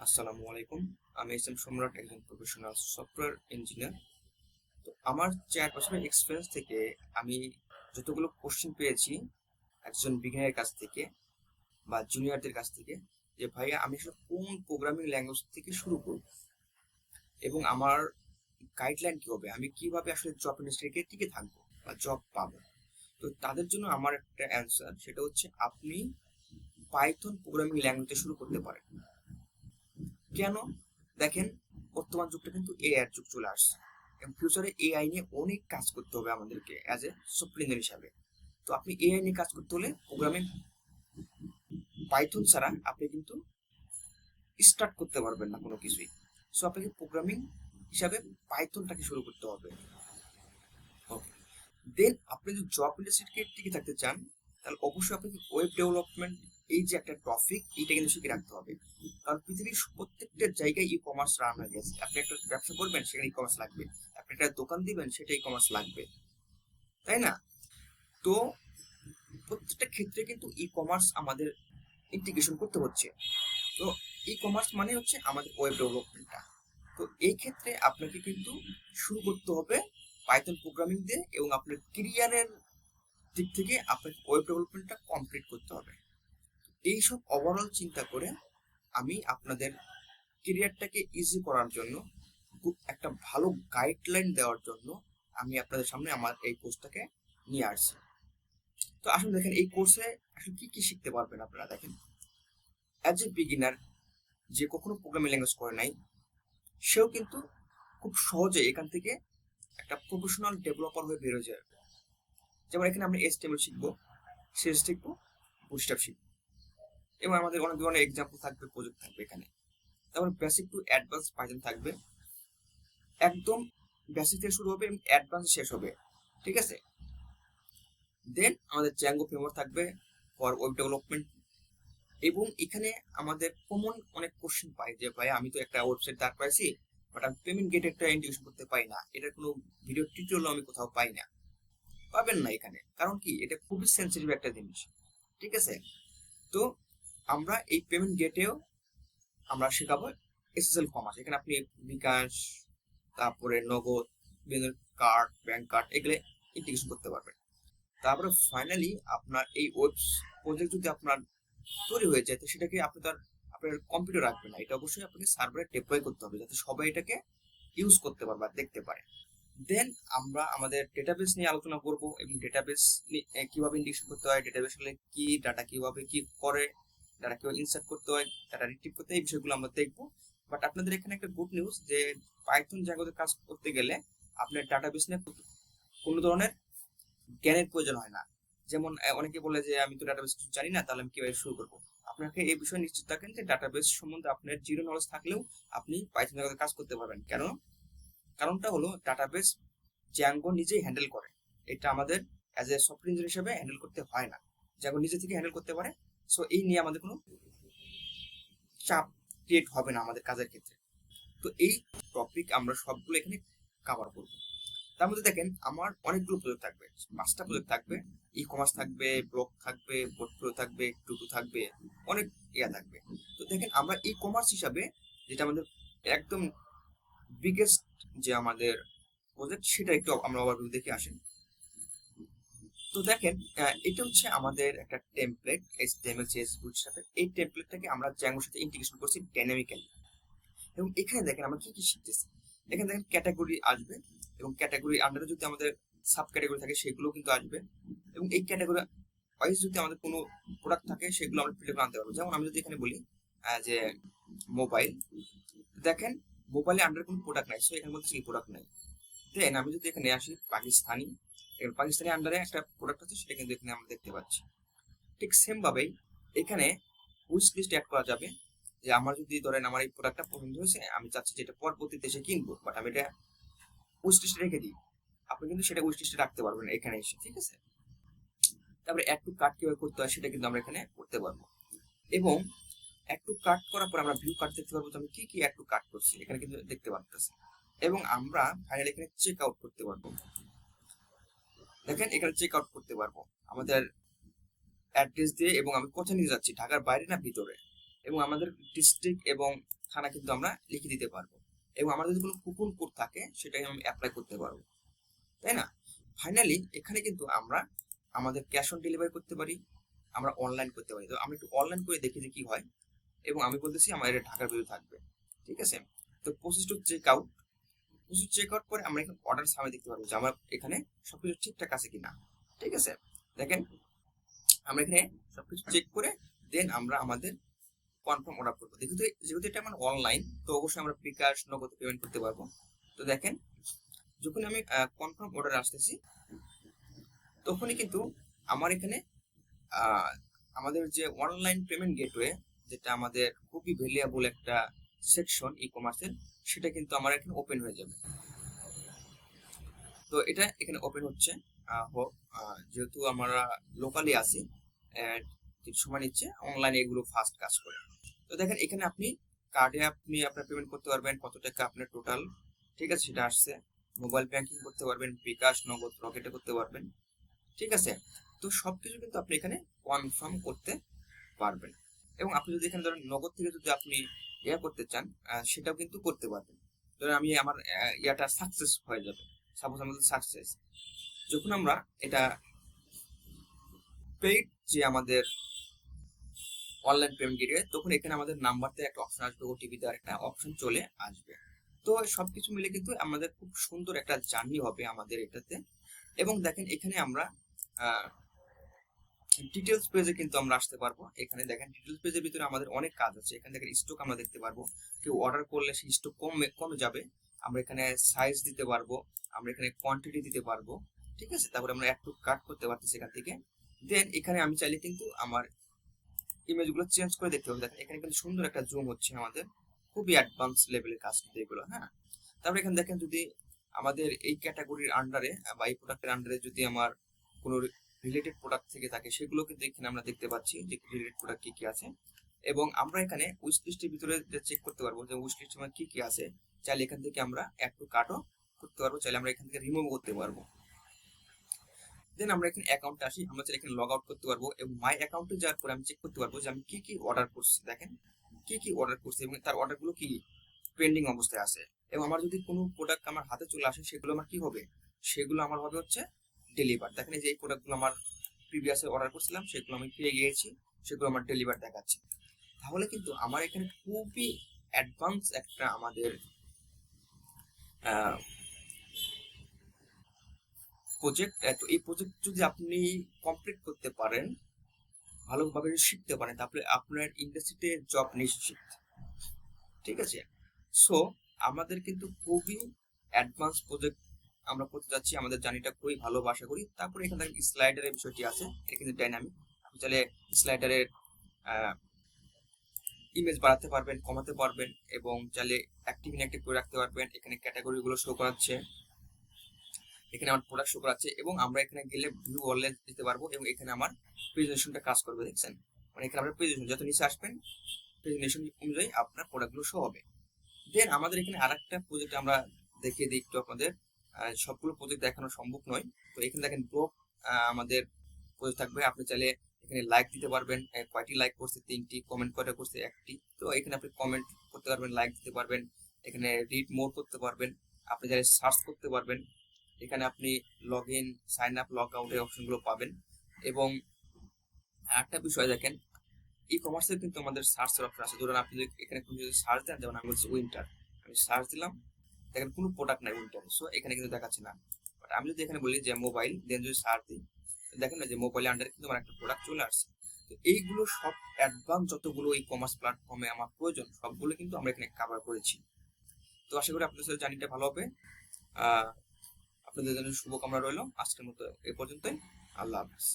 আসসালামু আলাইকুম। আমি এস এম সম্রাট, একজন প্রফেশনাল সফটওয়্যার ইঞ্জিনিয়ার। তো আমার 4 বছরের এক্সপিরিয়েন্স থেকে আমি যতগুলো কোশ্চেন পেয়েছি একজন বিগিনারের কাছ থেকে বা জুনিয়রদের কাছ থেকে, যে ভাইয়া আমি আসলে কোন প্রোগ্রামিং ল্যাঙ্গুয়েজ থেকে শুরু করব এবং আমার গাইডলাইন কি হবে, আমি কিভাবে আসলে জব ইন্ডাস্ট্রিতে টিকে থাকবো বা জব পাবো। তো তাদের জন্য আমার একটা অ্যান্সার, সেটা হচ্ছে আপনি পাইথন প্রোগ্রামিং ল্যাঙ্গুয়েজে শুরু করতে পারেন। কেন? দেখেন, বর্তমান যুগটা কিন্তু এআই এর যুগ চলে আসছে এবং ফিউচারে এআই নিয়ে অনেক কাজ করতে হবে আমাদেরকে অ্যাজ এ সফটওয়্যার ইঞ্জিনিয়ার হিসাবে। তো আপনি এআই নিয়ে কাজ করতে হলে প্রোগ্রামিং পাইথন ছাড়া আপনি কিন্তু স্টার্ট করতে পারবেন না কোনো কিছুই। সো আপনাকে প্রোগ্রামিং হিসাবে পাইথনটাকে শুরু করতে হবে। ওকে, দেন আপনি যদি জব ইন্ডাস্ট্রিতে টিকে থাকতে চান, তাহলে অবশ্যই আপনাকে ওয়েব ডেভেলপমেন্ট, এই যে একটা টপিক, এইটা কিন্তু শিখে রাখতে হবে। কারণ পৃথিবীর প্রত্যেকটা জায়গায় ই কমার্স রান হয়ে গেছে। আপনি একটা ব্যবসা করবেন, সেখানে ই কমার্স লাগবে। আপনি একটা দোকান দিবেন, সেটা ই কমার্স লাগবে, তাই না? তো প্রত্যেকটা ক্ষেত্রে কিন্তু ই কমার্স আমাদের ইন্টিগ্রেশন করতে হচ্ছে। তো ই কমার্স মানে হচ্ছে আমাদের ওয়েব ডেভেলপমেন্টটা। তো এই ক্ষেত্রে আপনাকে কিন্তু শুরু করতে হবে পাইথন প্রোগ্রামিং দিয়ে, এবং আপনার ক্যারিয়ারের দিক থেকে আপনাকে ওয়েব ডেভেলপমেন্টটা কমপ্লিট করতে হবে। এইসব ওভারঅল চিন্তা করে আমি আপনাদের কেরিয়ারটাকে ইজি করার জন্য, খুব একটা ভালো গাইডলাইন দেওয়ার জন্য আমি আপনাদের সামনে আমার এই কোর্সটাকে নিয়ে আসছি। তো আসলে দেখেন, এই কোর্সে আসলে কি কি শিখতে পারবেন আপনারা। দেখেন, অ্যাজ এ বিগিনার, যে কখনো প্রোগ্রামিং ল্যাঙ্গুয়েজ করে নাই, সেও কিন্তু খুব সহজে এখান থেকে একটা প্রফেশনাল ডেভেলপার হয়ে বেরোয় যাবে। যেমন এখানে আমরা HTML শিখবো, CSS শিখবো, বুটস্ট্র্যাপ শিখবো, এবং আমাদের অনেক ধরনের এক্সাম্পল থাকবে, প্রজেক্ট থাকবে এখানে। তারপর বেসিক টু অ্যাডভান্স পাইথন থাকবে। একদম বেসিক থেকে শুরু হবে এবং অ্যাডভান্স শেষ হবে, ঠিক আছে? দেন আমাদের জ্যাঙ্গো ফ্রেমওয়ার্ক থাকবে ফর ওয়েব ডেভেলপমেন্ট। এবং এখানে আমাদের কমন অনেক কোশ্চেন পাই যে ভাই, আমি তো একটা ওয়েবসাইট দাঁড় করাইছি, বাট আমি পেমেন্ট গেট একটা ইন্টিগ্রেশন করতে পাই না, এটার কোনো ভিডিও টিউটোরিয়াল আমি কোথাও পাই না। পাবেন না এখানে, কারণ কি, এটা খুবই সেন্সিটিভ একটা জিনিস, ঠিক আছে? তো আমরা এই পেমেন্ট গেটেও আমরা শেখাবো SSL কমার্স। এখানে আপনি বিকাশ, তারপরে নগদ, বিভিন্ন কার্ড, ব্যাংক কার্ড, এগুলো ইন্টিগ্রেশন করতে পারবেন। তারপরে ফাইনালি আপনার এই ওয়েব প্রজেক্ট যদি আপনার তৈরি হয়ে যায়, তো সেটাকে আপনি তার আপনার কম্পিউটার রাখবেন না, এটা অবশ্যই আপনাকে সার্ভারে ডিপ্লয় করতে হবে, যাতে সবাই এটাকে ইউজ করতে পারে বা দেখতে পারে। দেন আমরা আমাদের ডেটাবেস নিয়ে আলোচনা করব, এবং ডেটাবেস কিভাবে ইন্টিগ্রেশন করতে হয়, ডেটাবেস হলে কি, ডাটা কিভাবে কি করে, ডাটা কিভাবে ইনসার্ট করতে হয়, ডাটা রিট্রিভ করতে হয়, এই বিষয়গুলো আমরা দেখবো। বাট আপনাদের এখানে একটা গুড নিউজ, যে পাইথন জায়গাতে কাজ করতে গেলে আপনার ডাটাবেস নিয়ে কোনো ধরনের জ্ঞানের প্রয়োজন হয় না। যেমন অনেকে বলে যে আমি তো ডাটাবেস কিছু জানি না, তাহলে আমি কিভাবে শুরু করবো। আপনাকে এই বিষয়ে নিশ্চিত থাকেন যে ডাটাবেস সম্বন্ধে আপনার জিরো নলেজ থাকলেও আপনি পাইথন জায়গাতে কাজ করতে পারবেন। কেন? কারণটা হলো, ডাটাবেস জ্যাঙ্গো নিজেই হ্যান্ডেল করে। এটা আমাদের অ্যাজ এ সফটওয়্যার ইঞ্জিনিয়ার হিসেবে হ্যান্ডেল করতে হয় না, জ্যাঙ্গো নিজে থেকে হ্যান্ডেল করতে পারে। সো এই নিয়ে আমাদের কোনো চাপ ক্রিয়েট হবে না আমাদের কাজের ক্ষেত্রে। তো এই টপিক আমরা সবগুলো এখানে কভার করবো। তার মধ্যে দেখেন, আমার অনেকগুলো প্রজেক্ট থাকবে, 5টা প্রজেক্ট থাকবে। ই কমার্স থাকবে, ব্লগ থাকবে, পোর্টফোলিও থাকবে, টুটু থাকবে, অনেক ইয়া থাকবে। তো দেখেন, আমরা ই কমার্স হিসাবে, যেটা আমাদের একদম বিগেস্ট যে আমাদের প্রজেক্ট, সেটা একটু আমরা ওভারভিউ দেখে আসেন। তো দেখেন, এটা হচ্ছে আমাদের একটা টেমপ্লেট, HTML CSS বুটস্ট্র্যাপের। এই টেমপ্লেটটাকে আমরা জ্যাঙ্গোর সাথে ইন্টিগ্রেশন করছি ডাইনামিক্যালি। এবং এখানে দেখেন আমরা কি কি শিখতেছি। এখানে দেখেন ক্যাটাগরি আসবে, এবং ক্যাটাগরি আন্ডারে যদি আমাদের সাব ক্যাটাগরি থাকে, সেগুলো কিন্তু আসবে। এবং এই ক্যাটাগরি ওয়াইজ যদি আমাদের কোনো প্রোডাক্ট থাকে, সেগুলো আমরা ফিল্টার করে আনতে পারবো। যেমন আমি যদি এখানে বলি যে মোবাইল, দেখেন মোবাইলে আন্ডার কোনো প্রোডাক্ট নাই, সো এখানে বলতে সেই প্রোডাক্ট নাই। দেন আমি যদি এখানে আসি পাকিস্তানি, এবার পাকিস্তানি আন্ডারে একটা প্রোডাক্ট আছে, সেটা কিন্তু এখানে আমরা দেখতে পাচ্ছি। ঠিক সেম ভাবেই এখানে উইশ লিস্ট অ্যাড করা যাবে, যে আমার যদি ধরেন আমার এই প্রোডাক্টটা পছন্দ হয়েছে, আমি চাচ্ছি যে এটা পরবর্তী দেশে কিনবো, বাট আমি এটা উইশ লিস্টে রেখে দিই, আপনি কিন্তু সেটা উইশ লিস্টে রাখতে পারবেন এখানে এসে, ঠিক আছে? তারপরে অ্যাড টু কার্ট কিভাবে করতে হয়, সেটা কিন্তু আমরা এখানে করতে পারবো। এবং অ্যাড টু কার্ট করার পর আমরা ভিউ কার্ট দেখতে পারবো, আমি কি কি অ্যাড টু কার্ট করছি এখানে কিন্তু দেখতে পারতেছি। এবং আমরা ফাইনালি এখানে চেক আউট করতে পারবো। দেখেন, এখানে চেক আউট করতে পারবো আমাদের অ্যাড্রেস দিয়ে, এবং আমি কোথায় নিয়ে যাচ্ছি, ঢাকার বাইরে না ভিতরে, এবং আমাদের ডিস্ট্রিক্ট এবং থানা কিন্তু আমরা লিখে দিতে পারবো, এবং আমার যদি কোনো কুপন কোড থাকে সেটাকে আমি অ্যাপ্লাই করতে পারবো, তাই না? ফাইনালি এখানে কিন্তু আমরা আমাদের ক্যাশ অন ডেলিভারি করতে পারি, আমরা অনলাইন করতে পারি। তো আমি একটু অনলাইন করে দেখি যে কি হয়, এবং আমি বলতেছি আমার এটা ঢাকার ভিতরে থাকবে, ঠিক আছে? তো process to check out, process check out করে আমরা এখানে অর্ডার সামনে দেখতে পারবো যে আমার এখানে সবকিছু ঠিকঠাক আছে কিনা, ঠিক আছে? দেখেন আমরা এখানে সবকিছু চেক করে দেন আমরা আমাদের কনফার্ম অর্ডার করবো। যেহেতু এটা আমার অনলাইন, তো অবশ্যই আমরা বিকাশ নগদ পেমেন্ট করতে পারবো। তো দেখেন যখন আমি কনফার্ম অর্ডার আসতেছি, তখনই কিন্তু আমার এখানে আমাদের যে অনলাইন পেমেন্ট গেটওয়ে, যেটা আমাদের খুবই ভ্যালুয়েবল একটা সেকশন ই কমার্সের, সেটা কিন্তু আমার এখানে ওপেন হয়ে যাবে। তো এটা এখানে ওপেন হচ্ছে, যেহেতু আমরা লোকালি আছি, কিছু সময় নিচ্ছে, অনলাইনে এগুলো ফাস্ট কাজ করে। তো দেখেন এখানে আপনি কার্ডে আপনি আপনার পেমেন্ট করতে পারবেন, কত টাকা আপনার টোটাল, ঠিক আছে, সেটা আসছে। মোবাইল ব্যাংকিং করতে পারবেন, বিকাশ নগদ রকেটে করতে পারবেন, ঠিক আছে? তো সবকিছু কিন্তু আপনি এখানে কনফার্ম করতে পারবেন, এবং আপনি যদি এখানে ধরেন নগদ থেকে যদি আপনি করতে চান, সেটাও কিন্তু করতে পারবেন। ধরেন আমি আমার ইয়াটা সাকসেস হয়ে যাবে, সাপোজ আমাদের সাকসেস, যখন আমরা এটা পেইড যে আমাদের অনলাইন পেমেন্ট গেটওয়ে, তখন এখানে আমাদের নাম্বারতে একটা অপশন আসবে, ওটিপি দেওয়ার একটা অপশন চলে আসবে। তো সবকিছু মিলে কিন্তু আমাদের খুব সুন্দর একটা জার্নি হবে আমাদের এটাতে। এবং দেখেন এখানে আমরা ডিটেলস পেজে কিন্তু আমরা আসতে পারবো। এখানে দেখেন ডিটেলস পেজের ভিতরে আমাদের অনেক কাজ আছে। এখানে দেখেন স্টক আমরা দেখতে পারবো, কেউ অর্ডার করলে সেই স্টক কমে যাবে, আমরা এখানে সাইজ দিতে পারবো, আমরা এখানে কোয়ান্টিটি দিতে পারবো, ঠিক আছে? তারপরে আমরা একটু কাট করতে পারতেছি এখান থেকে। দেন এখানে আমি চাইলে কিন্তু আমার ইমেজগুলো চেঞ্জ করে দেখতে হবে। দেখেন এখানে কিন্তু সুন্দর একটা জুম হচ্ছে, আমাদের খুবই অ্যাডভান্স লেভেলের কাজ কিন্তু এগুলো, হ্যাঁ। তারপরে এখানে দেখেন যদি আমাদের এই ক্যাটাগরির আন্ডারে বা এই প্রোডাক্টের আন্ডারে যদি আমার কোনো রিলেটেড প্রোডাক্ট থেকে থাকে, সেগুলো কিন্তু এখানে আমরা দেখতে পাচ্ছি যে রিলেটেড প্রোডাক্ট কি কি আছে। এবং আমরা এখানে উইশ লিস্টের ভিতরে চেক করতে পারবো যে উইশ লিস্টে আমার কি কি আছে। চাইলে এখান থেকে আমরা অ্যাড টু কার্টও করতে পারবো, চাইলে আমরা এখান থেকে রিমুভ করতে পারবো। দেন আমরা এখানে অ্যাকাউন্টে আসি, আমরা চাইলে এখানে লগ আউট করতে পারবো, এবং মাই অ্যাকাউন্টে যাওয়ার পরে আমি চেক করতে পারবো যে আমি কি কি অর্ডার করছি। দেখেন কি কি অর্ডার করছি এবং তার অর্ডারগুলো কি পেন্ডিং অবস্থায় আছে। এবং আমার যদি কোনো প্রোডাক্ট আমার হাতে চলে আসে, সেগুলো আমার কি হবে, সেগুলো আমার হবে হচ্ছে ডেলিভার। দেখেন এই যে এই প্রোডাক্টগুলো আমার প্রিভিয়াসে অর্ডার করছিলাম, সেগুলো আমি পেয়ে গিয়েছি, সেগুলো আমার ডেলিভার দেখাচ্ছে। তাহলে কিন্তু আমার এখানে খুবই অ্যাডভান্স একটা আমাদের প্রজেক্ট। তো এই প্রজেক্ট যদি আপনি কমপ্লিট করতে পারেন, ভালোভাবে শিখতে পারেন, তারপরে আপনার ইন্ডাস্ট্রিতে জব নিশ্চিত, ঠিক আছে? সো আমাদের কিন্তু খুবই অ্যাডভান্স প্রজেক্ট আমরা করতে যাচ্ছি, আমাদের জার্নিটা খুবই ভালো আশা করি। তারপরে এখানে স্লাইডারের বিষয়টি আছে, এটা কিন্তু ডাইনামিক, আপনি চাইলে স্লাইডারের ইমেজ বাড়াতে পারবেন, কমাতে পারবেন, এবং চাইলে অ্যাক্টিভ ইনঅ্যাক্টিভ করে রাখতে পারবেন। এখানে ক্যাটাগরিগুলো শো করাচ্ছে, এখানে আমার প্রোডাক্ট শো করাচ্ছে, এবং আমরা এখানে গেলে ভিউ অনলাইন দিতে পারবো, এবং এখানে আমার প্রেজেন্টেশনটা কাজ করবে। দেখছেন, মানে এখানে আপনার প্রেজেন্টেশন যত নিচে আসবেন, প্রেজেন্টেশন অনুযায়ী আপনার প্রোডাক্টগুলো শো হবে। দেন আমাদের এখানে আরেকটা প্রজেক্ট আমরা দেখিয়ে দিই একটু আপনাদের, সবগুলো প্রজেক্ট দেখানো সম্ভব নয়। তো এখানে দেখেন ব্লগ আমাদের প্রজেক্ট থাকবে, আপনি চাইলে এখানে লাইক দিতে পারবেন, কয়টি লাইক করছে 3টি, কমেন্ট কয়টা করছে 1টি। তো এখানে আপনি কমেন্ট করতে পারবেন, লাইক দিতে পারবেন, এখানে রিড মোর করতে পারবেন, আপনি চাইলে সার্চ করতে পারবেন, এখানে আপনি log in, sign up, log out এই অপশনগুলো পাবেন। এবং আরেকটা বিষয় দেখেন, ই কমার্সের কিন্তু আমাদের সার্চের অপশন আছে। ধরুন আপনি যদি এখানে কোনো যদি সার্চ দেন, যেমন আমি বলছি উইন্টার, আমি সার্চ দিলাম, দেখেন কোনো প্রোডাক্ট নাই উইন্টারে, সো এখানে কিন্তু দেখাচ্ছে না। বাট আমি যদি এখানে বলি যে মোবাইল, দেন যদি সার্চ দিই, দেখেন না যে মোবাইলের আন্ডারে কিন্তু আমার একটা প্রোডাক্ট চলে আসছে। তো এইগুলো সব অ্যাডভান্স যতগুলো ই কমার্স প্ল্যাটফর্মে আমার প্রয়োজন, সবগুলো কিন্তু আমরা এখানে কভার করেছি। তো আশা করি আপনাদের সাথে জার্নিটা ভালো হবে। আপনাদের জন্য শুভকামনা রইল। আজকের মতো এ পর্যন্তই। আল্লাহ হাফেজ।